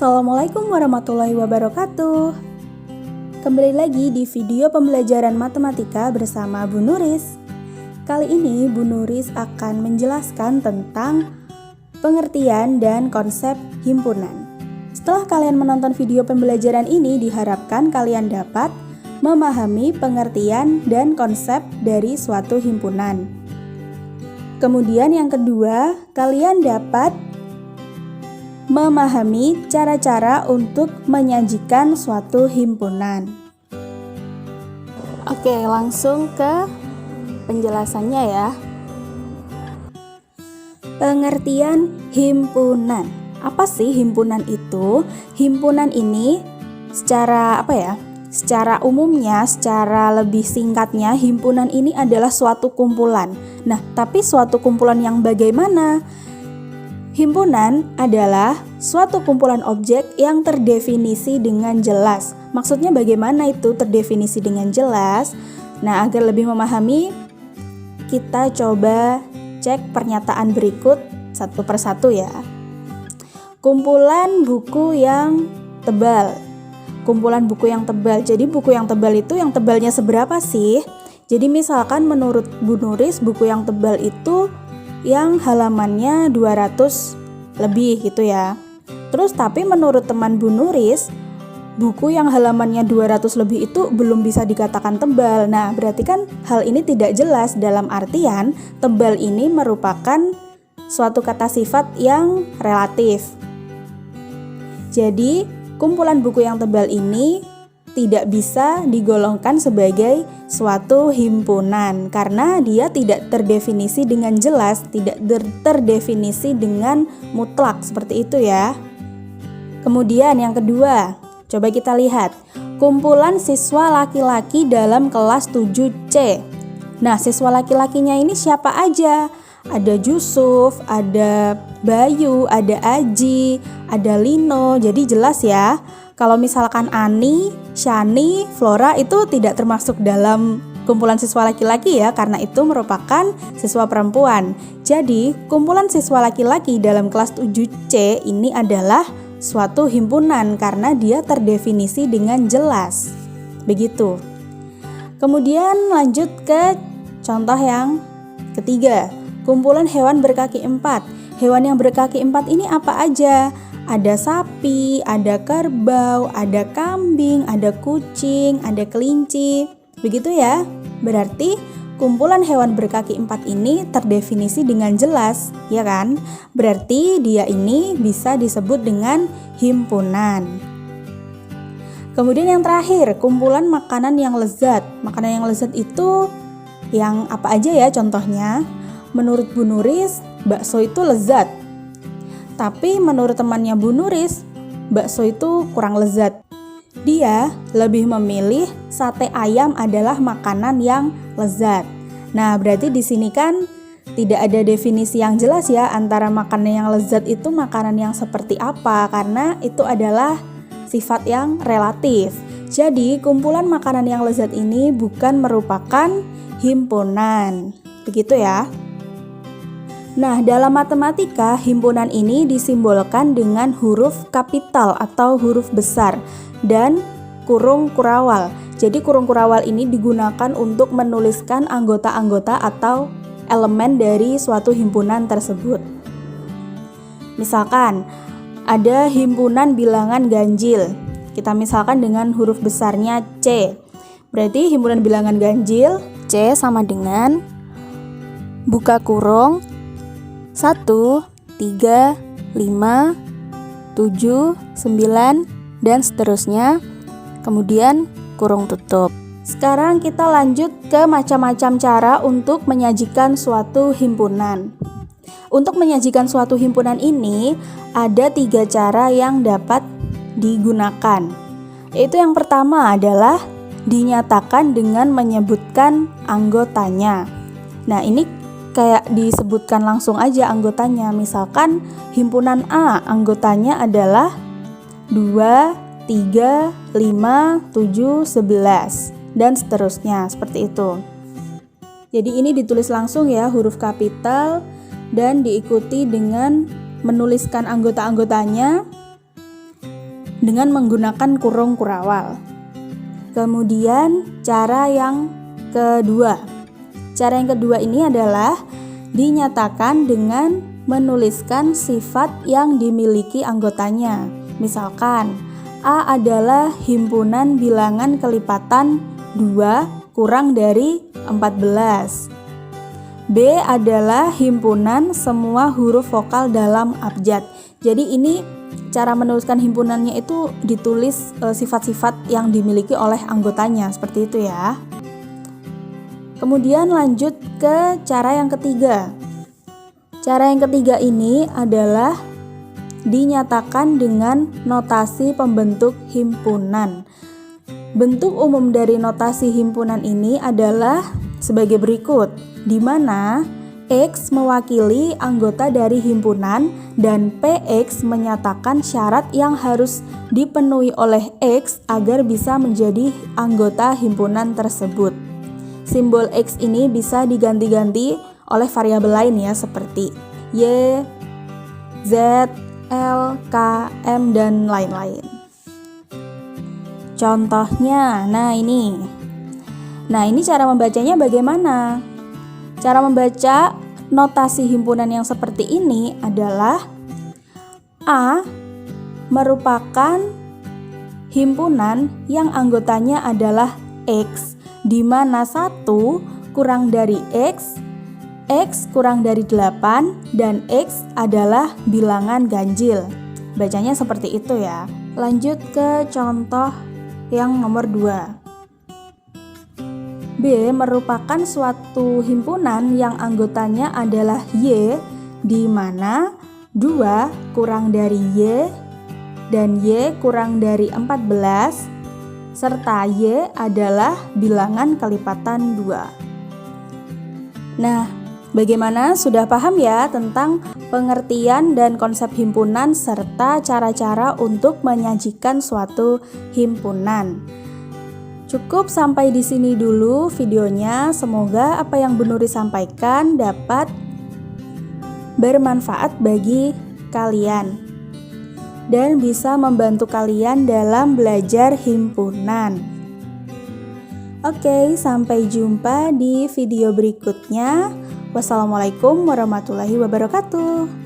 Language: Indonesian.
Assalamualaikum warahmatullahi wabarakatuh. Kembali lagi di video pembelajaran matematika bersama Bu Nuris. Kali ini Bu Nuris akan menjelaskan tentang pengertian dan konsep himpunan. Setelah kalian menonton video pembelajaran ini, diharapkan kalian dapat memahami pengertian dan konsep dari suatu himpunan. Kemudian yang kedua, kalian dapat memahami cara-cara untuk menyajikan suatu himpunan. Oke, langsung ke penjelasannya ya. Pengertian himpunan. Apa sih himpunan itu? Himpunan ini secara Secara umumnya, secara lebih singkatnya, himpunan ini adalah suatu kumpulan. Nah, tapi suatu kumpulan yang bagaimana? Himpunan adalah suatu kumpulan objek yang terdefinisi dengan jelas. Maksudnya bagaimana itu terdefinisi dengan jelas? Nah, agar lebih memahami, kita coba cek pernyataan berikut satu persatu ya. Kumpulan buku yang tebal. Kumpulan buku yang tebal. Jadi buku yang tebal itu yang tebalnya seberapa sih? Jadi misalkan menurut Bu Nuris, buku yang tebal itu yang halamannya 200 lebih gitu ya. Terus tapi menurut teman Bu Nuris, buku yang halamannya 200 lebih itu belum bisa dikatakan tebal. Nah, berarti kan hal ini tidak jelas, dalam artian tebal ini merupakan suatu kata sifat yang relatif. Jadi, kumpulan buku yang tebal ini tidak bisa digolongkan sebagai suatu himpunan karena dia tidak terdefinisi dengan jelas, tidak terdefinisi dengan mutlak seperti itu ya. Kemudian yang kedua, coba kita lihat kumpulan siswa laki-laki dalam kelas 7C. Nah, siswa laki-lakinya ini siapa aja? Ada Yusuf, ada Bayu, ada Aji, ada Lino. Jadi jelas ya. Kalau misalkan Ani, Shani, Flora itu tidak termasuk dalam kumpulan siswa laki-laki ya, karena itu merupakan siswa perempuan. Jadi, kumpulan siswa laki-laki dalam kelas 7C ini adalah suatu himpunan karena dia terdefinisi dengan jelas. Begitu. Kemudian lanjut ke contoh yang ketiga, kumpulan hewan berkaki 4. Hewan yang berkaki 4 ini apa aja? Ada sapi, ada kerbau, ada kambing, ada kucing, ada kelinci. Begitu ya. Berarti kumpulan hewan berkaki 4 ini terdefinisi dengan jelas, ya kan? Berarti dia ini bisa disebut dengan himpunan. Kemudian yang terakhir, kumpulan makanan yang lezat. Makanan yang lezat itu yang apa aja ya contohnya? Menurut Bu Nuris, bakso itu lezat. Tapi menurut temannya Bu Nuris, bakso itu kurang lezat. Dia lebih memilih sate ayam adalah makanan yang lezat. Nah, berarti di sini kan tidak ada definisi yang jelas ya antara makanan yang lezat itu makanan yang seperti apa, karena itu adalah sifat yang relatif. Jadi, kumpulan makanan yang lezat ini bukan merupakan himpunan. Begitu ya. Nah, dalam matematika, himpunan ini disimbolkan dengan huruf kapital atau huruf besar dan kurung kurawal. Jadi kurung kurawal ini digunakan untuk menuliskan anggota-anggota atau elemen dari suatu himpunan tersebut. Misalkan, ada himpunan bilangan ganjil. Kita misalkan dengan huruf besarnya C. Berarti himpunan bilangan ganjil, C sama dengan buka kurung 1, 3, 5, 7, 9, dan seterusnya. Kemudian kurung tutup. Sekarang kita lanjut ke macam-macam cara untuk menyajikan suatu himpunan. Untuk menyajikan suatu himpunan ini, ada 3 cara yang dapat digunakan. Yaitu yang pertama adalah dinyatakan dengan menyebutkan anggotanya. Nah, ini kayak disebutkan langsung aja anggotanya. Misalkan himpunan A, anggotanya adalah 2, 3, 5, 7, 11 dan seterusnya, seperti itu. Jadi ini ditulis langsung ya, huruf kapital, dan diikuti dengan menuliskan anggota-anggotanya dengan menggunakan kurung kurawal. Kemudian cara yang kedua. Cara yang kedua ini adalah dinyatakan dengan menuliskan sifat yang dimiliki anggotanya. Misalkan, A adalah himpunan bilangan kelipatan 2 kurang dari 14. B adalah himpunan semua huruf vokal dalam abjad. Jadi ini cara menuliskan himpunannya itu ditulis sifat-sifat yang dimiliki oleh anggotanya, seperti itu ya. Kemudian lanjut ke cara yang ketiga. Cara yang ketiga ini adalah dinyatakan dengan notasi pembentuk himpunan. Bentuk umum dari notasi himpunan ini adalah sebagai berikut, di mana X mewakili anggota dari himpunan dan PX menyatakan syarat yang harus dipenuhi oleh X agar bisa menjadi anggota himpunan tersebut. Simbol X ini bisa diganti-ganti oleh variabel lain ya, seperti Y, Z, L, K, M, dan lain-lain. Contohnya, nah ini cara membacanya bagaimana? Cara membaca notasi himpunan yang seperti ini adalah A merupakan himpunan yang anggotanya adalah X, di mana 1 kurang dari X, X kurang dari 8, dan X adalah bilangan ganjil. Bacanya seperti itu ya. Lanjut ke contoh yang nomor 2. B merupakan suatu himpunan yang anggotanya adalah Y, di mana 2 kurang dari Y dan Y kurang dari 14, serta Y adalah bilangan kelipatan 2. Nah, bagaimana? Sudah paham ya tentang pengertian dan konsep himpunan serta cara-cara untuk menyajikan suatu himpunan. Cukup sampai di sini dulu videonya. Semoga apa yang Bu Nuri sampaikan dapat bermanfaat bagi kalian dan bisa membantu kalian dalam belajar himpunan. Oke, sampai jumpa di video berikutnya. Wassalamualaikum warahmatullahi wabarakatuh.